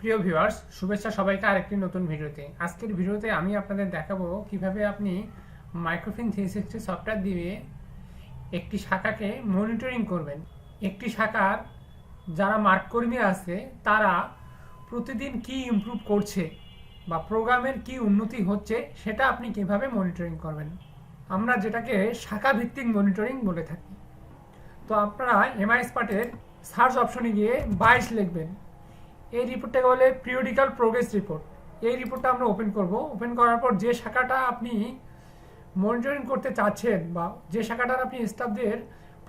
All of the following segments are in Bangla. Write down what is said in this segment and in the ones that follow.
প্রিয় ভিউয়ার্স, শুভেচ্ছা সবাইকে আরেকটি নতুন ভিডিওতে। আজকের ভিডিওতে আমি আপনাদের দেখাবো কিভাবে আপনি মাইক্রোফিন 360 সফটওয়্যার দিয়ে একটি শাখাকে মনিটরিং করবেন। একটি শাখার যারা মাঠকর্মী আছে তারা প্রতিদিন কি ইমপ্রুভ করছে বা প্রোগ্রামের কি উন্নতি হচ্ছে সেটা আপনি কিভাবে মনিটরিং করবেন, আমরা যেটাকে শাখা ভিত্তিক মনিটরিং বলে থাকি। তো আপনারা এমআইএস পার্টের সার্চ অপশনে গিয়ে 22 লিখবেন। এই রিপোর্টটাকে বলে পিরিয়ডিক্যাল প্রোগ্রেস রিপোর্ট। এই রিপোর্টটা আমরা ওপেন করব। ওপেন করার পর যে শাখাটা আপনি মনিটরিং করতে চাচ্ছেন বা যে শাখাটার আপনি স্টাফদের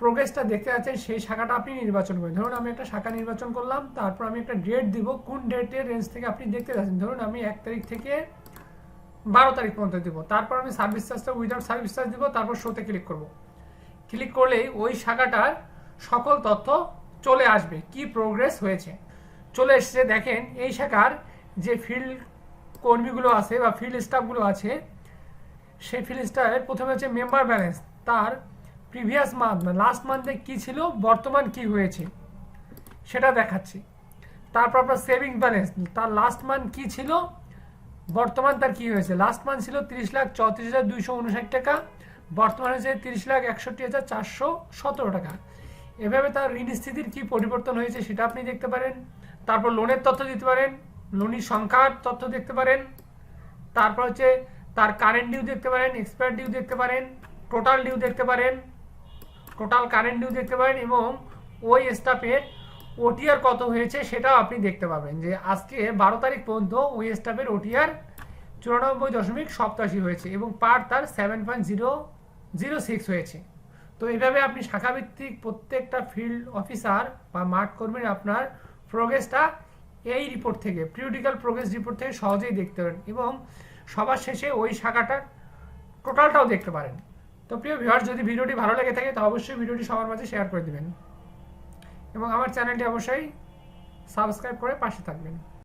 প্রোগ্রেসটা দেখতে চাচ্ছেন সেই শাখাটা আপনি নির্বাচন করবেন। ধরুন আমি একটা শাখা নির্বাচন করলাম, তারপর আমি একটা ডেট দিব কোন ডেটের রেঞ্জ থেকে আপনি দেখতে চাচ্ছেন। ধরুন আমি 1 তারিখ থেকে 12 তারিখ পর্যন্ত দিব, তারপর আমি সার্ভিস চার্জটা উইদাউট সার্ভিস চার্জ দিব, তারপর শোতে ক্লিক করব। ক্লিক করলেই ওই শাখাটার সকল তথ্য চলে আসবে, কি প্রোগ্রেস হয়েছে। চলে এসছে, দেখেন এই শাখার যে ফিল্ড কর্মীগুলো আছে বা ফিল্ড স্টাফগুলো আছে, সেই ফিল্ড স্টাফের প্রথমে হচ্ছে মেম্বার ব্যালেন্স, তার প্রিভিয়াস মান্থ মানে লাস্ট মান্থে কী ছিল, বর্তমান কি হয়েছে সেটা দেখাচ্ছি। তারপর আপনার সেভিংস ব্যালেন্স, তার লাস্ট মান্থ কী ছিল, বর্তমান তার কি হয়েছে। লাস্ট মান্থ ছিল 30,34,259 টাকা, বর্তমান হয়েছে 30,61,417 টাকা। এভাবে তার ঋণ স্থিতির কি পরিবর্তন হয়েছে সেটা আপনি দেখতে পারেন। তারপর লোনের তথ্য দিতে পারেন, লোনের সংখ্যার তথ্য দেখতে পারেন। তারপর হচ্ছে তার কারেন্ট ডিউ দেখতে পারেন, এক্সপায়ার ডিউ দেখতে পারেন, টোটাল ডিউ দেখতে পারেন, টোটাল কারেন্ট ডিউ দেখতে পারেন, এবং ওই স্টাফের ওটিআর কত হয়েছে সেটাও আপনি দেখতে পাবেন। যে আজকে 12 তারিখ পর্যন্ত ওই স্টাফের ওটিআর 94.87 হয়েছে এবং পার তার 7.006 হয়েছে। তো এইভাবে আপনি শাখাভিত্তিক প্রত্যেকটা ফিল্ড অফিসার বা মাঠ কর্মীর আপনার প্রোগ্রেসটা এই রিপোর্ট থেকে, পিরিয়ডিক্যাল প্রোগ্রেস রিপোর্ট থেকে সহজেই দেখতে পারেন এবং সবার শেষে ওই শাখাটার টোটালটাও দেখতে পারেন। তো প্রিয় ভিউয়ার্স, যদি ভিডিওটি ভালো লেগে থাকে তো অবশ্যই ভিডিওটি সবার মাঝে শেয়ার করে দেবেন এবং আমার চ্যানেলটি অবশ্যই সাবস্ক্রাইব করে পাশে থাকবেন।